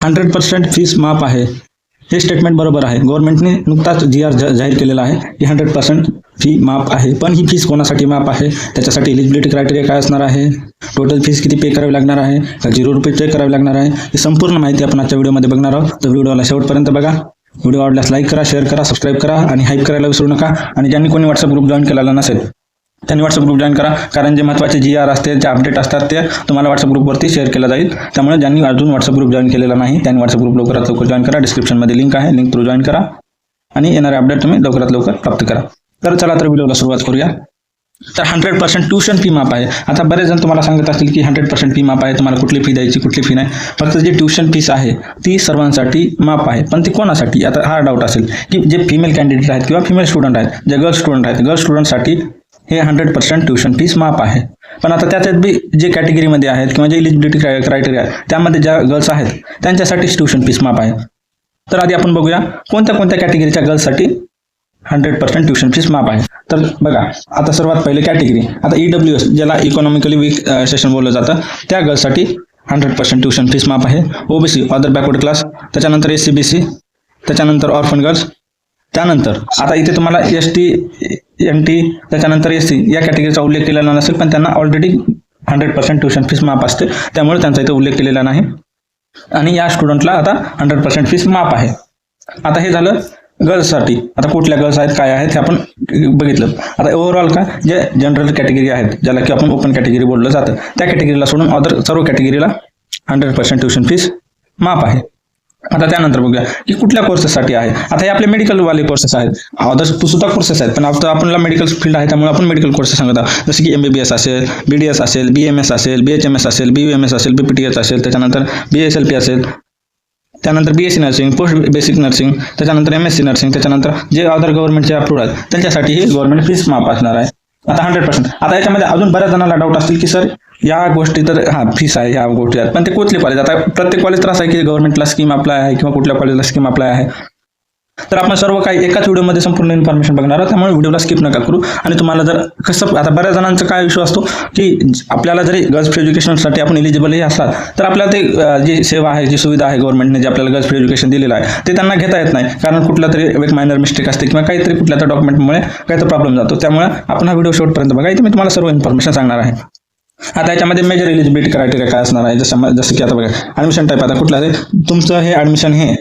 100% fees माफ आहे, हे स्टेटमेंट बरोबर आहे. गव्हर्नमेंटने नुकताच GR जाहीर केलेला आहे की 100% फी माफ आहे. पण ही फीस कोणासाठी माफ आहे, त्याच्यासाठी एलिजिबिलिटी क्रायटेरिया काय असणार आहे, टोटल फीस किती पे करावी लागणार आहे, का 0 रुपये पे करावी लागणार आहे, ही संपूर्ण माहिती आपण आजच्या व्हिडिओमध्ये बघणार आहोत. तर व्हिडिओला शेवटपर्यंत बघा. व्हिडिओ आवडल्यास लाईक करा, शेअर करा, सबस्क्राईब करा आणि हाईप करायला विसरू नका. आणि ज्यांनी कोणी व्हॉट्सअप ग्रुप जॉईन केलेला नसेल त्यांनी व्हॉट्सअप ग्रुप जॉईन करा, कारण जे महत्त्वाचे GR असते, जे अपडेट असतात ते तुम्हाला व्हॉट्सअप ग्रुपवरती शेअर केला जाईल. त्यामुळे ज्यांनी अजून व्हॉट्सअप ग्रुप जॉईन केलेला नाही त्यांनी व्हॉट्सअप ग्रुप लवकरात लवकर जॉईन करा. डिस्क्रिप्शनमध्ये लिंक आहे, लिंक थ्रू जॉईन करा आणि येणारे अपडेट तुम्ही लवकरात लवकर प्राप्त करा. तर चला तर व्हिडिओला सुरुवात करूया. तर 100% ट्यूशन फी माफ आहे. आता बरेच जण तुम्हाला सांगत असतील की 100% फी माफ आहे, तुम्हाला कुठली फी द्यायची, कुठली फी नाही. फक्त जी ट्यूशन फीस आहे ती सर्वांसाठी माफ आहे. पण ती कोणासाठी, आता हा डाऊट असेल की जे फिमेल कॅन्डिडेट आहेत किंवा फिमेल स्टुडंट आहेत, जे गर्ल स्टुडंट आहेत, गर्ल स्टुडंटसाठी हे 100% ट्यूशन फीस माफ आहे. पण आता त्याच्यात बी जे कॅटेगरीमध्ये आहेत किंवा जे एलिजिबिलिटी क्रायटेरिया आहे त्यामध्ये ज्या गर्ल्स आहेत त्यांच्यासाठीच ट्यूशन फीस माफ आहे. तर आधी आपण बघूया कोणत्या कोणत्या कॅटेगरीच्या गर्ल्ससाठी 100% ट्यूशन फीस माफ आहे. तर बघा, आता सर्वात पहिले कॅटेगरी, आता EWS ज्याला इकॉनॉमिकली वीक सेशन बोललं जातं, त्या गर्ल्ससाठी 100% ट्यूशन फीस माफ आहे. OBC अदर बॅकवर्ड क्लास, त्याच्यानंतर SC/BC, त्याच्यानंतर ऑर्फन गर्ल्स, त्यानंतर आता इथे तुम्हाला ST, NT, त्याच्यानंतर SC या कॅटेगरीचा उल्लेख केलेला नसेल, पण त्यांना ऑलरेडी 100% ट्यूशन फीस माफ असते, त्यामुळे त्यांचा इथे उल्लेख केलेला नाही. आणि या स्टुडंटला आता 100% फीस माफ आहे. आता हे झालं गर्ल्ससाठी. आता कुठल्या गर्ल्स आहेत, काय आहेत हे आपण बघितलं. आता ओव्हरऑल का जे जनरल कॅटेगरी आहेत, ज्याला की आपण ओपन कॅटेगरी बोललं जातं, त्या कॅटेगरीला सोडून अदर सर्व कॅटेगरीला 100% ट्यूशन फीस माफ आहे. आता त्यानंतर बघूया की कुठल्या कोर्सेससाठी आहे. आता हे आपले मेडिकलवाले कोर्सेस आहेत, अदर सुद्धा कोर्सेस आहेत, पण आता आपल्याला मेडिकल फील्ड आहे त्यामुळे आपण मेडिकल कोर्सेस सांगत आहोत. जसे की MBBS असेल, BDS असेल, BMS असेल, BHMS असेल, BUMS असेल, BPTH असेल, त्याच्यानंतर BSLP असेल, त्यानंतर BSc nursing, post basic nursing, त्याच्यानंतर MSc नर्सिंग, त्याच्यानंतर जे अदर गव्हर्नमेंटचे अप्रूव्ड आहेत त्यांच्यासाठी ही गव्हर्नमेंट फीस माफ असणार आहे. आता 100%. आता याच्यामध्ये अजून बऱ्याच जणांना डाऊट असतील की सर या गोष्टी तर फीस आहे, या गोष्टी आहेत, पण ते कुठले कॉलेज, आता प्रत्येक कॉलेज तर असं आहे की गव्हर्नमेंटला स्कीम अप्लाय आहे किंवा कुठल्या कॉलेजला स्कीम अप्लाय आहे. तर आपण सर्व काही एकाच व्हिडिओमध्ये संपूर्ण इन्फॉर्मेशन बघणार आहोत, त्यामुळे व्हिडिओला स्किप नका करू. आणि तुम्हाला जर कसं, आता बऱ्याच जणांचा काय विषय असतो की आपल्याला जरी गर्ल्स फ्री एज्युकेशनसाठी आपण एलिजिबलही असतात तर आपल्याला ते जी सेवा आहे, जी सुविधा आहे गव्हर्नमेंटने जे आपल्याला गर्ल्स फ्री एज्युकेशन दिलेलं आहे ते त्यांना घेता येत नाही, कारण कुठला तरी एक मायनर मिस्टेक असते किंवा काहीतरी कुठल्या तर डॉक्युमेंटमुळे काहीतरी प्रॉब्लेम जातो. त्यामुळे आपण हा व्हिडिओ शेवटपर्यंत बघा, इथे मी तुम्हाला सर्व इन्फॉर्मेशन सांगणार आहे. आता याच्यामध्ये मेजर एलिजिबिलिटी क्रायटेरिया काय असणार आहे, जसं की आता बघा ॲडमिशन टाईप, आता कुठलं आहे तुमचं हे ॲडमिशन, हे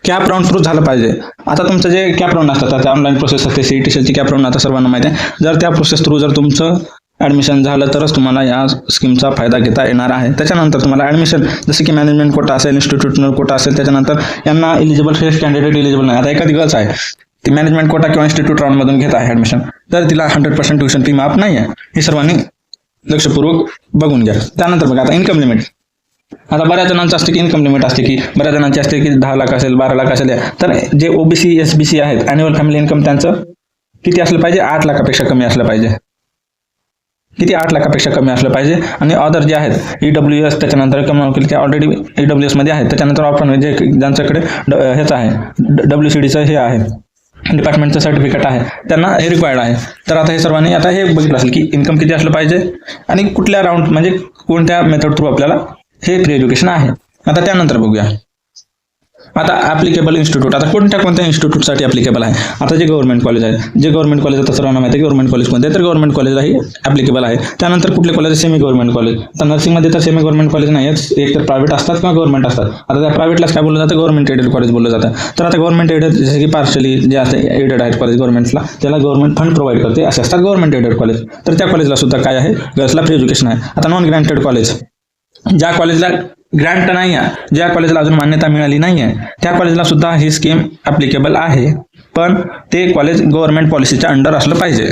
कॅप राऊंड थ्रू झालं पाहिजे. आता तुमचं जे कॅप राऊंड असतात, आता ऑनलाईन प्रोसेस असते, CET सेलची कॅप राऊंड आता सर्वांना माहिती आहे. जर त्या प्रोसेस थ्रू जर तुमचं ॲडमिशन झालं तरच तुम्हाला या स्कीमचा फायदा घेता येणार आहे. त्याच्यानंतर तुम्हाला ॲडमिशन जसं की मॅनेजमेंट कोटा असेल, इन्स्टिट्यूशनल कोटा असेल, त्याच्यानंतर यांना एलिजिबल फ्रेश कॅन्डिडेट एलिजिबल नाही. आता एखादी गर्ल्स आहे ती मॅनेजमेंट कोटा किंवा इन्स्टिट्यूट राऊंडमधून घेत आहे ॲडमिशन, तर तिला 100% ट्यूशन फी माफ नाही आहे. हे सर्वांनी लक्षपूर्वक बघून घ्या. त्यानंतर बघा, आता इन्कम लिमिट. आता बऱ्याच जणांचं असते की इन्कम लिमिट असते की बऱ्याच जणांची असते की 10 लाख असेल, 12 लाख असेल. तर जे OBC SBC आहेत, ॲन्युअल फॅमिली इन्कम त्यांचं किती असलं पाहिजे, 8 लाखापेक्षा कमी असलं पाहिजे. किती, 8 लाखापेक्षा कमी असलं पाहिजे. आणि अदर जे आहेत EWS, त्याच्यानंतर ते ऑलरेडी EWS मध्ये आहेत. त्याच्यानंतर आपण जे ज्यांच्याकडे ह्याचं आहे WCDचं हे आहे, डिपार्टमेंटचं सर्टिफिकेट आहे, त्यांना हे रिक्वायर्ड आहे. तर आता हे सर्वांनी आता हे बघितलं असेल की इन्कम किती असलं पाहिजे आणि कुठल्या राऊंड म्हणजे कोणत्या मेथड थ्रू आपल्याला हे फ्री एज्युकेशन आहे. आता त्यानंतर बघूया, आता ॲप्लिकेबल इन्स्टिट्यूट. आता कोणत्या इन्स्टिट्यूटसाठी ॲप्लिकेबल आहे. आता जे गव्हर्नमेंट कॉलेज आहे, जे गव्हर्नमेंट कॉलेज आता सर्वांना माहिती आहे गव्हर्नमेंट कॉलेज कोणते, तर गव्हर्नमेंट कॉलेजलाही ॲप्लिकेबल आहे. त्यानंतर कुठले कॉलेज, सेमी गव्हर्नमेंट कॉलेज. तर नर्सिंगमध्ये तर सेमी गव्हर्नमेंट कॉलेज नाही आहेत, एक तर प्रायव्हेट असतात किंवा गव्हर्नमेंट असतात. आता त्या प्रायव्हेटलाच काय बोललं जातं, गव्हर्नमेंट एडेड कॉलेज बोललं जातं. तर आता गव्हर्नमेंट एडेड जसे की पार्शली जे असते एडेड आहेत कॉलेज गव्हर्नमेंटला, त्याला गव्हर्नमेंट फंड प्रोव्हाइड करते, असे असतात गव्हर्नमेंट एडेड कॉलेज. तर त्या कॉलेजला सुद्धा काय आहे, गर्ल्सला फ्री एज्युकेशन आहे. आता नॉन ग्रँटेड कॉलेज, ज्या कॉलेजला ग्रँट नाही आहे, ज्या कॉलेजला अजून मान्यता मिळाली नाही आहे, त्या कॉलेजला सुद्धा ही स्कीम ॲप्लिकेबल आहे, पण ते कॉलेज गव्हर्नमेंट पॉलिसीच्या अंडर असलं पाहिजे.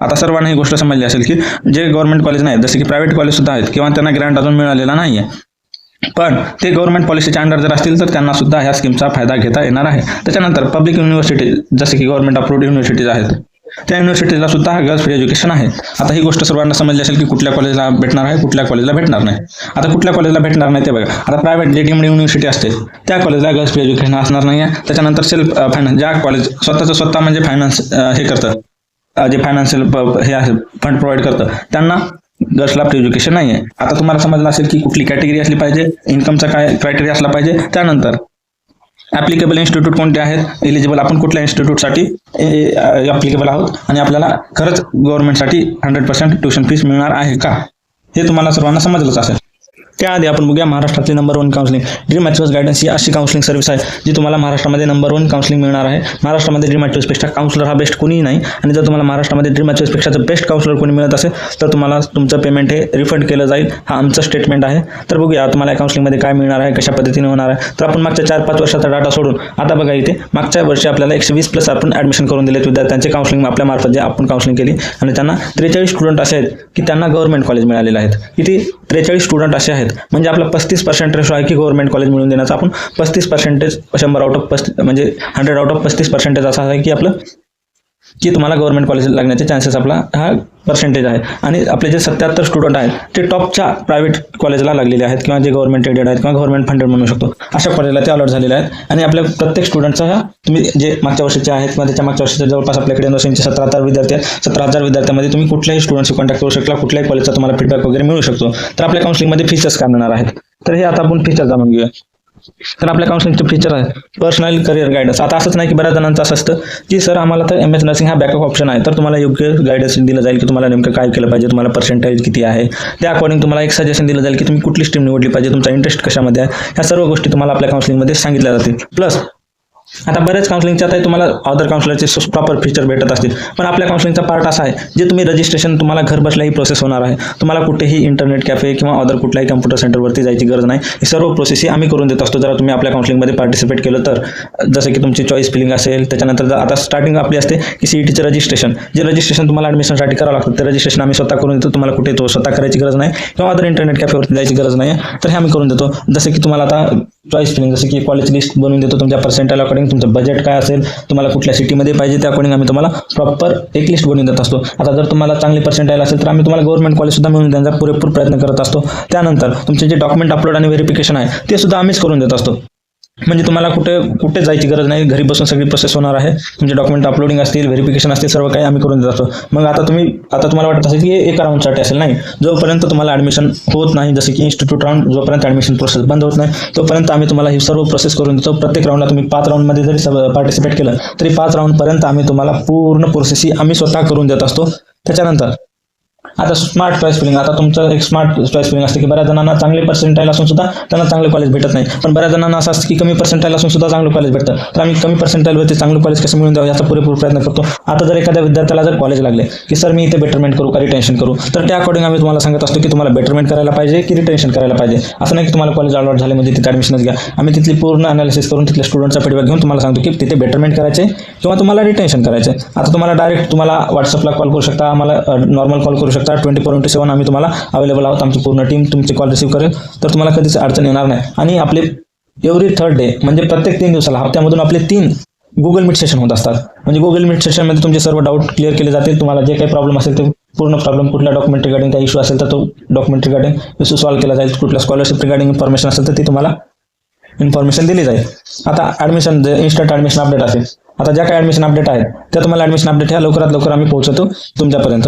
आता सर्वांना ही गोष्ट समजली असेल की जे गव्हर्नमेंट कॉलेज नाहीत, जसे की प्रायव्हेट कॉलेज सुद्धा आहेत किंवा त्यांना ग्रँट अजून मिळालेला नाही आहे, पण ते गव्हर्नमेंट पॉलिसीच्या अंडर जर असतील तर त्यांना सुद्धा ह्या स्कीमचा फायदा घेता येणार आहे. त्याच्यानंतर पब्लिक युनिव्हर्सिटी, जसे की गव्हर्नमेंट अप्रूव्ड युनिव्हर्सिटीज आहेत, त्या युनिव्हर्सिटीला सुद्धा गर्ल्स फ्री एज्युकेशन आहे. आता ही गोष्ट सर्वांना समजली असेल की कुठल्या कॉलेजला भेटणार आहे, कुठल्या कॉलेजला भेटणार नाही. आता कुठल्या कॉलेजला भेटणार नाही ते बघा. आता प्रायव्हेट जे डीम्ड युनिव्हर्सिटी असते त्या कॉलेजला गर्ल्स फ्री एज्युकेशन असणार नाही आहे. त्याच्यानंतर सेल्फ फायनान्स, ज्या कॉलेज स्वतः म्हणजे फायनान्स हे करतं, जे फायनान्शियल हे आहे फंड प्रोव्हाइड करतं, त्यांना गर्ल्सला फ्री एज्युकेशन नाही आहे. आता तुम्हाला समजलं असेल की कुठली कॅटेगरी असली पाहिजे, इन्कमचा काय क्रायटेरिया असला पाहिजे. त्यानंतर ॲप्लिकेबल इन्स्टिट्यूट कोणते आहेत, एलिजिबल आपण कुठल्या इन्स्टिट्यूटसाठी ॲप्लिकेबल आहोत आणि आपल्याला खरंच गव्हर्नमेंटसाठी 100% ट्युशन फीस मिळणार आहे का, हे तुम्हाला सर्वांना समजलंच असेल. त्याआधी आपण बघूया महाराष्ट्रातली नंबर 1 काउन्सिलिंग ड्रीम मॅचर्स गायडन्स ही अशी काउन्सिलिंग सर्व्हिस आहे जी तुम्हाला महाराष्ट्रामध्ये नंबर 1 काउन्सिलिंग मिळणार आहे. महाराष्ट्रामध्ये ड्रीम मॅचर्सपेक्षा काउन्सिलर हा बेस्ट कोणीही नाही आणि जर तुम्हाला महाराष्ट्रामध्ये ड्रीम मॅचर्सपेक्षा जर बेस्ट काउन्सिलर कोणी मिळत असेल तर तुम्हाला तुमचं पेमेंट हे रिफंड केलं जाईल. हा आमचं स्टेटमेंट आहे. तर बघूया तुम्हाला या काउन्सिलिंगमध्ये काय मिळणार आहे, कशा पद्धतीने होणार आहे. तर आपण मागच्या 4-5 वर्षाचा डाटा सोडून आता बघा इथे मागच्या वर्षी आपल्याला 120+ आपण ॲडमिशन करून दिलेत विद्यार्थ्यांचे काउन्सिलिंग आपल्या मार्फत जे आपण काउन्सिलिंग केली आणि त्यांना 43 स्टुडंट असे आहेत की त्यांना गव्हर्नमेंट कॉलेज मिळालेले आहेत. किती 43 स्टुडंट असे आहेत म्हणजे आपला 35% रेशो आहे की गव्हर्नमेंट कॉलेज मिळून देण्याचा. आपण 35% 100 आउट ऑफ 35 म्हणजे 100 आउट ऑफ 35% असा आहे की आपलं की तुम्हाला गव्हर्नमेंट कॉलेज लागण्याचे चान्सेस आपला हा पर्सेंटेज आहे. आणि आपले जे 77 स्टुडंट आहेत ते टॉपच्या प्रायव्हेट कॉलेजला लागलेले आहेत किंवा जे गव्हर्नमेंट एडेड आहेत किंवा गव्हर्नमेंट फंडेड म्हणू शकतो अशा कॉलेजला ते अलॉट झालेले आहेत. आणि आपल्या प्रत्येक स्टुडंटचा हा तुम्ही जे मागच्या वर्षीचे आहेत किंवा त्याच्या मागच्या वर्षीच्या जवळपास आपल्याकडे नर्सिंगचे 17,000 विद्यार्थी आहेत. 17,000 विद्यार्थ्यांमध्ये तुम्ही कुठल्याही स्टुडंटशी कॉन्टॅक्ट करू शकता, कुठल्याही कॉलेजचा तुम्हाला फीडबॅक वगैरे मिळू शकतो. तर आपल्या काउन्सिलिंगमध्ये फीचर्स काय मिळणार आहेत तर हे आता आपण फीचर जाणून घेऊया. तर आपल्या काउन्सिलिंगचे फीचर आहे पर्सनल करिअर गायडन्स. आता असंच नाही की बऱ्याच जणांचं असं असतं की सर आम्हाला तर MS नर्सिंग हा बॅकअप ऑप्शन आहे, तर तुम्हाला योग्य गायडन्स दिलं जाईल की तुम्हाला नेमकं काय केलं पाहिजे, तुम्हाला पर्सेंटेज किती आहे, त्या अकॉर्डिंग तुम्हाला एक सजेशन दिलं जाईल की तुम्ही कुठली स्ट्रीम निवडली पाहिजे, तुमचा इंटरेस्ट कशामध्ये आहे, ह्या सर्व गोष्टी तुम्हाला आपल्या काउन्सिलिंगमध्ये सांगितल्या जातील. प्लस आता बऱ्याच काउन्सिलिंगच्या आता तुम्हाला अदर काउन्सिलरचे प्रॉपर फीचर भेटत असतील, पण आपल्या काउन्सिलिंगचा पार्ट असा आहे जे तुम्ही रजिस्ट्रेशन तुम्हाला घर बसल्याही प्रोसेस होणार आहे. तुम्हाला कुठेही इंटरनेट कॅफे किंवा अदर कुठल्याही कम्प्युटर सेंटरवरती जायची गरज नाही. ही सर्व प्रोसेस ही आम्ही करून देत असतो जर तुम्ही आपल्या काउन्सिलिंगमध्ये पार्टिसिपेट केलं तर. जसं की तुमची चॉईस फिलिंग असेल, त्याच्यानंतर आता स्टार्टिंग आपली असते की CETचे रजिस्ट्रेशन, जे रजिस्ट्रेशन तुम्हाला ॲडमिशनसाठी करावं लागतं ते रजिस्ट्रेशन आम्ही स्वतः करून देतो. तुम्हाला कुठे तो स्वतः करायची गरज नाही किंवा अदर इंटरनेट कॅफेवरती जायची गरज नाही, तर हे आम्ही करून देतो. जसं की तुम्हाला आता चॉईस फिलिंग, जसं की कॉलेज लिस्ट बनवून देतो तुमच्या पर्सेंटाईल अकॉर्डिंग, तुमचं बजेट काय असेल, तुम्हाला कुठल्या सिटीमध्ये पाहिजे त्या अकॉर्डिंग आम्ही तुम्हाला प्रॉपर एक लिस्ट बनवून देत असतो. आता जर तुम्हाला चांगली पर्सेंटाईल असेल तर आम्ही तुम्हाला गव्हर्नमेंट कॉलेज सुद्धा मिळून देण्याचा पुरेपूर प्रयत्न करत असतो. त्यानंतर तुमचे जे डॉक्युमेंट अपलोड आणि व्हेरिफिकेशन आहे ते सुद्धा आम्हीच करून देत असतो. म्हणजे तुम्हाला कुठे जायची गरज नाही, घरी बसून सगळी प्रोसेस होणार आहे. तुमचे डॉक्युमेंट अपलोडिंग असतील, व्हेरिफिकेशन असतील, सर्व काही आम्ही करून देत असतो. मग आता तुम्हाला वाटत असेल की हे एका राऊंडसाठी असेल, नाही, जोपर्यंत तुम्हाला ॲडमिशन होत नाही, जसं की इन्स्टिट्यूट राऊंड जोपर्यंत ॲडमिशन प्रोसेस बंद होत नाही तोपर्यंत आम्ही तुम्हाला ही सर्व प्रोसेस करून देतो. प्रत्येक राऊंडला तुम्ही 5 राऊंडमध्ये जरी पार्टिसिपेट केलं तरी 5 राऊंडपर्यंत आम्ही तुम्हाला पूर्ण प्रोसेस ही आम्ही स्वतः करून देत असतो. त्याच्यानंतर आता स्मार्ट चॉईस फिलिंग, आता तुमचं एक स्मार्ट चॉईस फिलिंग असते की बऱ्याच जणांना चांगले पर्सेंटाईल असून सुद्धा त्यांना चांगले कॉलेज भेटत नाही, पण बऱ्याच जणांना असं असतं की कमी पर्सेंटाईल असून सुद्धा चांगलं कॉलेज भेटतं. तर आम्ही कमी पर्सेंटाईलवरती चांगलं कॉलेज कसं मिळून द्यावं याचा पुरेपूर प्रयत्न करतो. आता जर एखाद्या विद्यार्थ्याला जर कॉलेज लागले की सर मी इथे बेटरमेंट करू का रिटेन्शन करू, तर त्या अकॉर्डिंग आम्ही तुम्हाला सांगत असतो की तुम्हाला बेटरमेंट करायला पाहिजे की रिटेन्शन करायला पाहिजे. असं नाही की तुम्हाला कॉलेज अलॉट झाले म्हणजे तिथे ॲडमिशनच घ्या. आम्ही तिथली पूर्ण अनालिसिस करून तिथल्या स्टुडंटचा फीडबॅक घेऊन तुम्हाला सांगतो की तिथे बेटरमेंट करायचे किंवा तुम्हाला रिटेन्शन करायचे. आता तुम्हाला डायरेक्ट तुम्हाला व्हॉट्सअपला कॉल करू शकता, आम्हाला नॉर्मल कॉल करू शकता. 24/7 आम्ही तुम्हाला अवेलेबल आहोत. आमची पूर्ण टीम तुमची कॉल रिसीव्ह करेल, तर तुम्हाला कधीच अडचण येणार नाही. आणि आपले एव्हरी 3rd डे म्हणजे प्रत्येक 3 दिवसाला हप्त्यामधून आपले 3 गुगल मीट सेशन होत असतात. म्हणजे गुगल मीट सेशनमध्ये तुमचे सर्व डाऊट क्लिअर केले जातील. तुम्हाला जे काही प्रॉब्लेम असेल ते पूर्ण प्रॉब्लेम, कुठल्या डॉक्युमेंट रिगार्डिंग काही इश्यू असेल तर तो डॉक्युमेंट रिगार्डिंग इश्यू सॉल्व्ह केला जाईल. कुठल्या स्कॉलरशिप रिगार्डिंग इन्फॉर्मेशन असेल तर ती तुम्हाला इन्फॉर्मेशन दिली जाईल. आता ॲडमिशन जे इन्स्टंट ॲडमिशन अपडेट असेल, आता ज्या काही ॲडमिशन अपडेट आहेत त्या तुम्हाला ॲडमिशन अपडेट ह्या लवकरात लवकर आम्ही पोहोचवतो तुमच्यापर्यंत.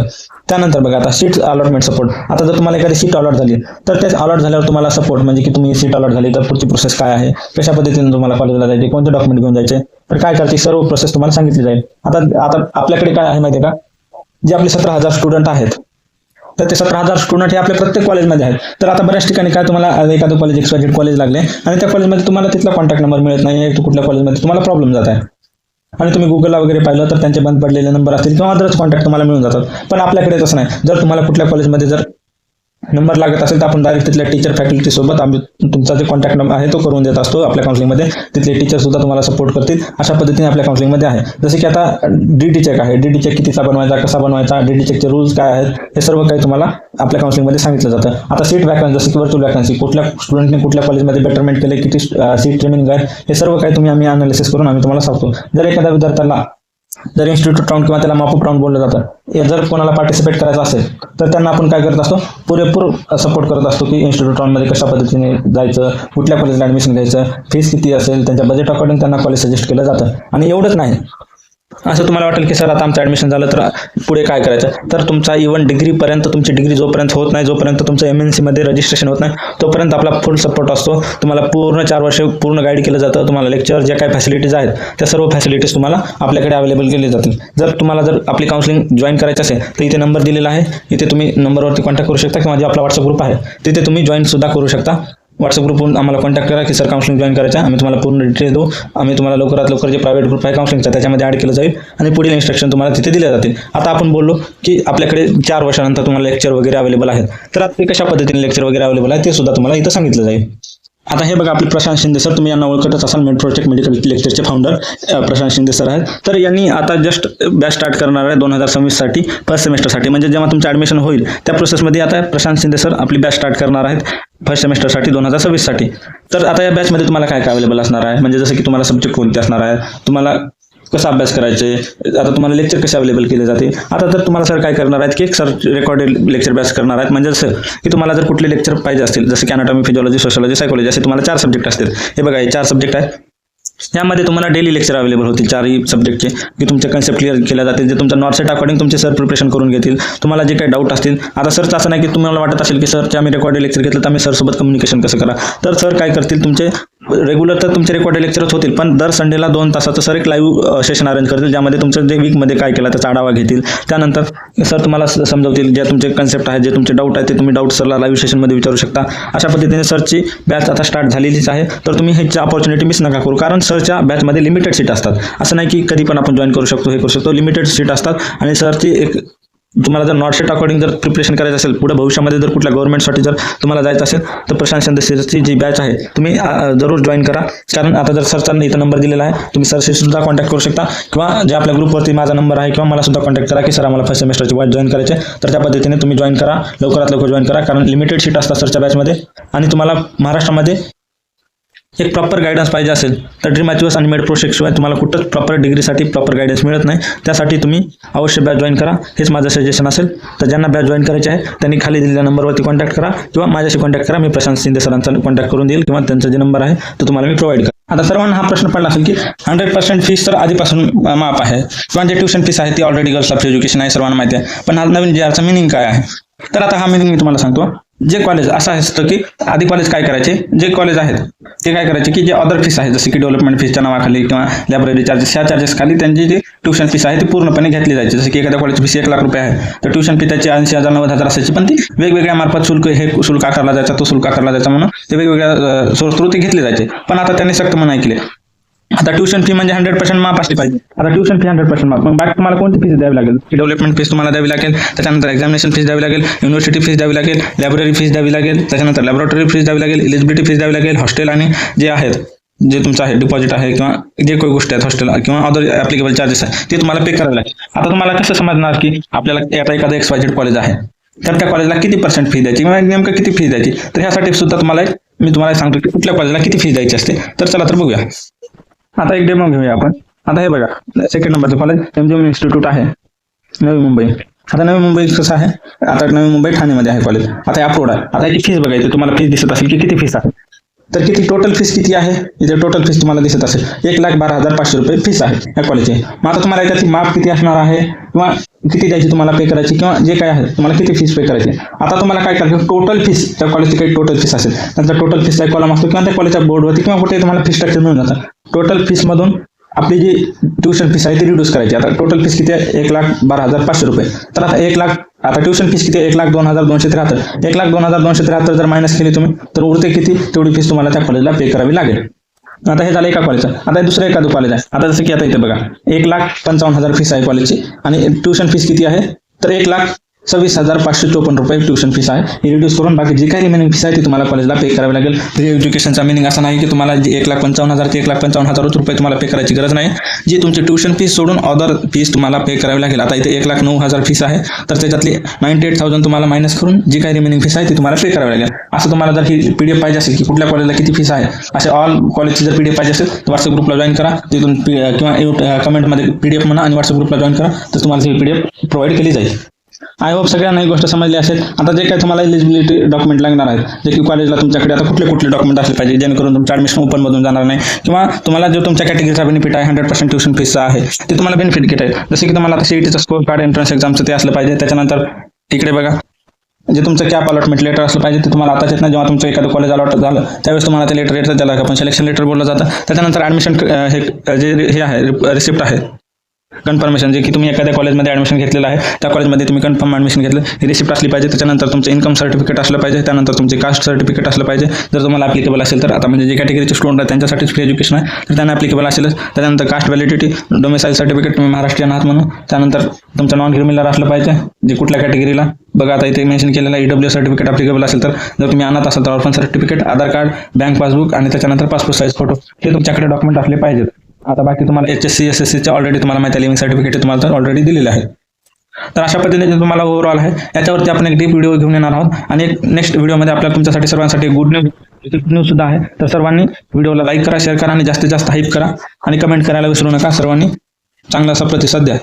त्यानंतर बघा आता सीट अलॉटमेंट सपोर्ट. आता जर तुम्हाला एखादी सीट अलॉट झाली तर तेच अलॉट झाल्यावर तुम्हाला सपोर्ट म्हणजे की तुम्ही सीट अलॉट झाली तर पुढची प्रोसेस काय आहे, कशा पद्धतीने तुम्हाला कॉलेजला जायचे, कोणते डॉक्युमेंट घेऊन जायचे, तर काय करते सर्व प्रोसेस तुम्हाला सांगितली जाईल. आता आपल्याकडे काय आहे माहिती आहे का, जे आपले 17,000 स्टुडंट आहेत तर ते 17,000 स्टुडंट हे आपल्या प्रत्येक कॉलेजमध्ये आहेत. तर आता बऱ्याच ठिकाणी काय तुम्हाला एखादं कॉलेज XYZ कॉलेज लागले आणि त्या कॉलेजमध्ये तुम्हाला तिथला कॉन्टॅक्ट नंबर मिळत नाही, कुठल्या कॉलेजमध्ये तुम्हाला प्रॉब्लेम जात आहे आणि तुम्ही गुगलला वगैरे पाहिलं तर त्यांचे बंद पडलेले नंबर असतील किंवा अदरच कॉन्टॅक्ट तुम्हाला मिळून जातात. पण आपल्याकडे तसं नाही. जर तुम्हाला कुठल्या कॉलेजमध्ये जर नंबर लागत असेल तर आपण डायरेक्ट तिथल्या टीचर फॅकल्टी सोबत आम्ही तुमचा जे कॉन्टॅक्ट नंबर आहे तो करून देत असतो आपल्या काउन्सिलिंगमध्ये. तिथले टीचर सुद्धा तुम्हाला सपोर्ट करतील. अशा पद्धतीने आपल्या काउन्सिलिंगमध्ये आहे. जसे की आता DD चेक आहे, DD चेक कितीचा बनवायचा, कसा बनवायचा, DD चेकचे रूल्स काय आहेत, हे सर्व काही तुम्हाला आपल्या काउन्सिलिंगमध्ये सांगितलं जातं. आता सीट वॅकन्सी, जसं की व्हर्च्युअल वॅकन्सी, कुठल्या स्टुडंटने कुठल्या कॉलेजमध्ये बेटरमेंट केले, किती सीट रिमेनिंग आहे, हे सर्व काही आम्ही अनालिसिस करून आम्ही तुम्हाला सांगतो. जर एखाद्या विद्यार्थ्याला जर इन्स्टिट्यूट राऊंड किंवा त्याला मॉपअप राऊंड बोललं जातं, जर कोणाला पार्टिसिपेट करायचं असेल तर त्यांना आपण काय करत असतो, पुरेपूर सपोर्ट करत असतो की इन्स्टिट्यूट राऊंडमध्ये कशा पद्धतीने जायचं, कुठल्या कॉलेजला ॲडमिशन घ्यायचं, फीस किती असेल, त्यांच्या बजेट अकॉर्डिंग त्यांना कॉलेज सजेस्ट केलं जातं. आणि एवढंच नाही, असं तुम्हाला वाटेल की सर आता आमचं ॲडमिशन झालं तर पुढे काय करायचं, तर तुमचा इव्हन डिग्रीपर्यंत तुमची डिग्री जोपर्यंत होत नाही, जोपर्यंत तुमचं MNC मध्ये रजिस्ट्रेशन होत नाही, तोपर्यंत आपला फुल सपोर्ट असतो. तुम्हाला पूर्ण 4 वर्ष पूर्ण गाईड केलं जातं. तुम्हाला लेक्चर ज्या काही फॅसिलिटीज आहेत त्या सर्व फॅसिलिटीज तुम्हाला आपल्याकडे अवेलेबल केली जातील. जर आपली काउन्सिलिंग जॉईन करायचं असेल तर इथे नंबर दिलेला आहे, इथे तुम्ही नंबरवरती कॉन्टॅक्ट करू शकता, किंवा जे आपला व्हॉट्सअप ग्रुप आहे तिथे तुम्ही जॉईन सुद्धा करू शकता. व्हॉट्सअप ग्रुपवरून आम्हाला कॉन्टॅक्ट करा की सर काउन्सिलिंग जॉईन करायचं, आम्ही तुम्हाला पूर्ण डिटेल देऊ. आम्ही तुम्हाला लवकरात लवकर जे प्रायव्हेट ग्रुप आहे काउन्सिलिंगचा त्याच्यामध्ये ॲड केलं जाईल आणि पुढील इन्स्ट्रक्शन तुम्हाला तिथे दिले जातील. आता आपण बोललो की आपल्याकडे 4 वर्षानंतर तुम्हाला लेक्चर वगैरे अवेलेबल आहेत, तर आता ते कशा पद्धतीने लेक्चर वगैरे अवेलेबल आहे ते सुद्धा तुम्हाला इथं सांगितलं जाईल. आता हे बघा, आपले प्रशांत शिंदे सर, तुम्ही यांना ओळखतच असाल, मेडप्रोटेक मेडिकल लेक्चरचे फाउंडर प्रशांत शिंदे सर आहेत. तर यांनी आता जस्ट बॅच स्टार्ट करणार आहे 2026 साठी, फर्स्ट सेमेस्टरसाठी. म्हणजे जेव्हा तुमचं ॲडमिशन होईल त्या प्रोसेसमध्ये आता प्रशांत शिंदे सर आपली बॅच स्टार्ट करणार आहेत फर्स्ट सेमेस्टरसाठी 2026 साठी. तर आता या बॅचमध्ये तुम्हाला काय काय अवेलेबल असणार आहे, म्हणजे जसं की तुम्हाला सब्जेक्ट कोणते असणार आहे, तुम्हाला कसा अभ्यास करायचे, आता तुम्हाला लेक्चर कसे अवेलेबल केले जाते. आता तर तुम्हाला सर काय करणार आहेत की एक सर रेकॉर्डेड लेक्चर बॅच करणार आहेत. म्हणजे जसं की तुम्हाला जर कुठले लेक्चर पाहिजे असतील, जसं की अनाटॉमी, फिजिओलॉजी, सोशियोलॉजी, सायकोलॉजी, असे तुम्हाला 4 सब्जेक्ट असतील. हे बघा, हे 4 सब्जेक्ट आहेत. यामध्ये तुम्हाला डेली लेक्चर अवेलेबल होतील 4ही सब्जेक्टचे, की तुमचे कन्सेप्ट क्लिअर केल्या जातील, जे तुमच्या नॉट सेट अकॉर्डिंग तुमचे सर प्रिपरेशन करून घेतील. तुम्हाला जे काही डाऊट असतील, आता सरचं असं नाही की तुम्हाला वाटत असेल की सरचे आम्ही रेकॉर्डेड लेक्चर घेतलं तर आम्ही सरसोबत कम्युनिकेशन कसं करा, तर सर काय करतील, तुमचे रेग्युलर तर तुमचे रेकॉर्डेड लेक्चरच होतील, पण दर संडेला 2 तासाचं सर एक लाईव्ह सेशन अरेंज करतील, ज्यामध्ये तुमचं जे वीकमध्ये काय केलं त्याचा आढावा घेतील. त्यानंतर सर तुम्हाला समजवतील, जे तुमचे कन्सेप्ट आहेत, जे तुमचे डाऊट आहेत ते तुम्ही डाऊट सरला लाईव्ह सेशनमध्ये विचारू शकता. अशा पद्धतीने सरची बॅच आता स्टार्ट झालेलीच आहे. तर तुम्ही ह्याची अपॉर्च्युनिटी मिस नका करू, कारण सरच्या बॅचमध्ये लिमिटेड सीट असतात. असं नाही की कधी पण आपण जॉईन करू शकतो, हे करू शकतो. लिमिटेड सीट असतात आणि सरची एक तुम्हाला जर नॉट सेट अकॉर्डिंग जर प्रिपरेशन करायचं असेल, पुढे भविष्यामध्ये जर कुठल्या गव्हर्नमेंटसाठी जर तुम्हाला जायचं असेल, तर प्रशांत शिंदे सरची जी बॅच आहे तुम्ही जरूर जॉईन करा. कारण आता जर सरचा इथं नंबर दिलेला आहे, तुम्ही सरशी सुद्धा कॉन्टॅक्ट करू शकता, किंवा जे आपल्या ग्रुपवरती माझा नंबर आहे, किंवा मला सुद्धा कॉन्टॅक्ट करा की सर आम्हाला फर्स्ट सेमेस्टरची बॅच जॉईन करायचे. तर त्या पद्धतीने तुम्ही जॉईन करा, लवकरात लवकर जॉईन करा, कारण लिमिटेड सीट असतात सरच्या बॅचमध्ये. आणि तुम्हाला महाराष्ट्रामध्ये एक प्रॉपर गायडन्स पाहिजे असेल तर ड्रीम अचिव्हर्स आणि मेडप्रोटेक शिवाय तुम्हाला कुठंच प्रॉपर डिग्रीसाठी प्रॉपर गायडन्स मिळत नाही. त्यासाठी तुम्ही अवश्य बॅच जॉईन करा, हेच माझं सजेशन असेल. तर ज्यांना बॅच जॉईन करायचे आहे त्यांनी खाली दिलेल्या नंबरवरती कॉन्टॅक्ट करा, किंवा माझ्याशी कॉन्टॅक्ट करा. मी प्रशांत शिंदे सरांचा कॉन्टॅक्ट करून देईल, किंवा त्यांचा जे नंबर आहे तो तुम्हाला मी प्रोव्हाइड करा. आता सर्वांना हा प्रश्न पडला असेल की 100% फीस तर आधीपासून माफ आहे, किंवा जे ट्युशन फीस आहे ती ऑलरेडी गर्ल्स ऑफ एज्युकेशन आहे, सर्वांना माहिती आहे. पण हा नवीन JRचा मिनिंग काय आहे, तर आता हा मिनिंग मी तुम्हाला सांगतो. जे कॉलेज असं असतं की आधी कॉलेज काय करायचे, जे कॉलेज आहेत ते काय करायचे की जे अदर फीस आहे, जसे की डेव्हलपमेंट फीसच्या नावाखाली किंवा लायब्ररी चार्जेस, ह्या चार्जेस खाली त्यांची जी ट्युशन फीस आहे ती पूर्णपणे घेतली जायची. जसं की एखाद्या कॉलेजची फीस 1 लाख रुपये आहे, तर ट्युशन फी त्याची 80,000 90,000 असायची, पण ती वेगवेगळ्या मार्फत शुल्क, हे शुल्क आकारला जायचा, तो शुल्क आकारला जायचा, म्हणून ते वेगवेगळ्या स्रोत घेतले जायचे. पण आता त्यांनी सक्त मनाई केली. आता ट्युशन फी म्हणजे 100% माफ असली पाहिजे. आता ट्युशन फी 100% माफ, मग बाकी तुम्हाला कोणती फीस द्यावी लागेल, डेव्हलपमेंट फीस तुम्हाला द्यावी लागेल, त्याच्यानंतर एक्झामिनेशन फीस द्यावी लागेल, युनिव्हर्सिटी फीस द्यावी लागेल, लायब्ररी फीस द्यावी लागेल, त्याच्यानंतर लॅबोरेटरी फीस द्यावी लागेल, एलिजिबिलिटी फीस द्यावी लागेल, हॉस्टेल आणि जे आहेत, जे तुमचं आहे डिपॉझिट आहे, किंवा जे काही गोष्टी आहेत हॉस्टेल किंवा अदर ॲप्लिकेबल चार्जेस आहे ते तुम्हाला पे करावे लागेल. आता तुम्हाला कसं समजणार की आपल्याला आता एखादं XYZ कॉलेज आहे, तर त्या कॉलेजला किती % फी द्यायची, किंवा नेमकं किती फी द्यायची. तर ह्यासाठी सुद्धा मी तुम्हाला सांगतो की कुठल्या कॉलेजला किती फी द्यायची असते. तर चला तर बघूया. आता एक डेमो घेऊया आपण. आता हे बघा, 2nd नंबरचं कॉलेज MGM इन्स्टिट्यूट आहे, नवी मुंबई. आता नवी मुंबई कसं आहे, आता नवी मुंबई ठाण्यामध्ये आहे कॉलेज. आता अप्रोड आहे. आता याची फीस बघायची, तुम्हाला फीस दिसत असेल की किती फीस आहे. तर किती टोटल फीस किती आहे, इथे टोटल फीस तुम्हाला दिसत असेल 1,12,500 रुपये फीस आहे या कॉलेजची. मग आता तुम्हाला याच्यातली माफ किती असणार आहे, किंवा किती द्यायची तुम्हाला पे करायची, किंवा जे काय आहे तुम्हाला किती फीस पे करायची. आता तुम्हाला काय करायचं, टोटल फीस, त्या कॉलेजची काही टोटल फीस असेल, त्यांचा टोटल फीसचा एक कॉलम असतो, किंवा त्या कॉलेजच्या बोर्डवरती किंवा कुठे तुम्हाला फीस स्ट्रक्चर मिळून जातं. टोटल फीसमधून आपली जी ट्युशन फीस आहे ती रिड्यूस करायची. आता टोटल फीस किती आहे, 1,12,500 रुपये. तर आता ट्युशन फीस किती आहे, 1,02,273. 1,02,273 जर मायनस केली तुम्ही, तर उरते किती, तेवढी फीस तुम्हाला त्या कॉलेजला पे करावी लागेल. आता हे झालं एका कॉलेजचं. आता दुसरं एखादं कॉलेज आहे. आता जसं की आता इथे बघा 1,55,000 फीस आहे कॉलेजची, आणि ट्युशन फीस किती आहे, तर 1,26,554 रुपये ट्युशन फीस आहे. ही रिड्यूस करून बाकी जी काही रिमेनिंग फीस आहे ती तुम्हाला कॉलेजला पे करावी लागेल. फ्री एज्युकेशनचा मिनिंग असं नाही की तुम्हाला 1,55,000 ते 1,55,000 रुपये तुम्हाला पे करायची गरज नाही. जी तुमची ट्युशन फीस सोडून अदर फीस तुम्हाला पे करावी लागेल. आता इथे 1,09,000 फीस आहे, तर त्याच्यातली 98,000 तुम्हाला मायनस करून जी काही रिमेनिंग फीस आहे ती तुम्हाला पे करावी लागेल. असं तुम्हाला जर ही PDF पाहिजे असेल की कुठल्या कॉलेजला किती फीस आहे, असे ऑल कॉलेजची जर PDF पाहिजे असेल तर व्हॉट्सअप ग्रुपला जॉईन करा. तिथून किंवा कमेंटमध्ये PDF म्हणा आणि व्हॉट्सअप ग्रुपला जॉईन करा, तर तुम्हाला ही PDF प्रोव्हाइड केली जाईल. आय होप सगळ्यांना ही गोष्ट समजली असेल. आता जे काही तुम्हाला एलिजिबिलिटी डॉक्युमेंट लागणार आहेत, जे की कॉलेजला तुमच्याकडे आता कुठले डॉक्युमेंट असले पाहिजे जेणेकरून तुमचं ॲडमिशन ओपनमधून जाणार नाही, किंवा तुम्हाला जो तुमच्या कॅटेगरीचा बेनिफिट आहे 100% ट्युशन फीसचा आहे ते तुम्हाला बेनिफिट घेत आहे. जसे की तुम्हाला आता सीईटीचं स्कोर कार्ड, एंट्रन्स एक्झामचं ते असलं पाहिजे. त्याच्यानंतर इकडे बघा, जे तुमचं कॅप अलॉटमेंट लेटर असलं पाहिजे ते तुम्हाला आताच येत नाही. जेव्हा तुमचं एखादं कॉलेज अलॉट झालं त्यावेळेस तुम्हाला ते लेटर येतं, त्याला आपण सिलेक्शन लेटर बोललं जातं. त्याच्यानंतर ॲडमिशन हे आहे रिसिप्ट आहे, कन्फर्मेशन, जे की तुम्ही एखाद्या कॉलेजमध्ये ॲडमिशन घेतलेलं आहे, त्या कॉलेजमध्ये तुम्ही कन्फर्म ॲडमिशन घेतलं, ही रिसिप्ट असली पाहिजे. त्याच्यानंतर तुमचं इन्कम सर्टिफिकेट असलं पाहिजे. त्यानंतर तुमचे कास्ट सर्टिफिकेट असलं पाहिजे जर तुम्हाला ॲप्लिकेबल असेल तर. आता म्हणजे जे कॅटेगरीचे स्टुडंट आहेत त्यांच्यासाठीच फ्री एज्युकेशन आहे तर त्यांना ॲप्लिकेबल असेलच. त्याच्यानंतर कास्ट व्हॅलिडिटी, डोमिसाईल सर्टिफिकेट, तुम्ही महाराष्ट्रीयन आहात म्हणून. त्यानंतर तुमचं नॉन क्रिमिनल असलं पाहिजे, जे कुठल्या कॅटेगरीला बघा आता इथे मेन्शन केलेलं आहे. EW सर्टिफिकेट ॲप्लिकेबल असेल तर. जर तुम्ही आणत असाल तर ऑर्फन सर्टिफिकेट, आधार कार्ड, बँक पासबुक आणि त्याच्यानंतर पासपोर्ट साईज फोटो, हे तुमच्याकडे डॉक्युमेंट असले पाहिजेत. आता बाकी तुम्हाला HSC SSCचे ऑलरेडी तुम्हाला माहिती आहे, लिव्हिंग सर्टिफिकेट तुम्हाला तर ऑलरेडी दिलेलं आहे. तर अशा पद्धतीने तुम्हाला ओव्हरऑल आहे. याच्यावरती आपण एक डीप व्हिडिओ घेऊन येणार आहोत आणि एक नेक्स्ट व्हिडिओमध्ये आपल्याला तुमच्यासाठी सर्वांसाठी गुड न्यूज सुद्धा आहे. तर सर्वांनी व्हिडिओला लाईक करा, शेअर करा आणि जास्तीत जास्त हाईप करा आणि कमेंट करायला विसरू नका. सर्वांनी चांगला असा प्रतिसाद द्या.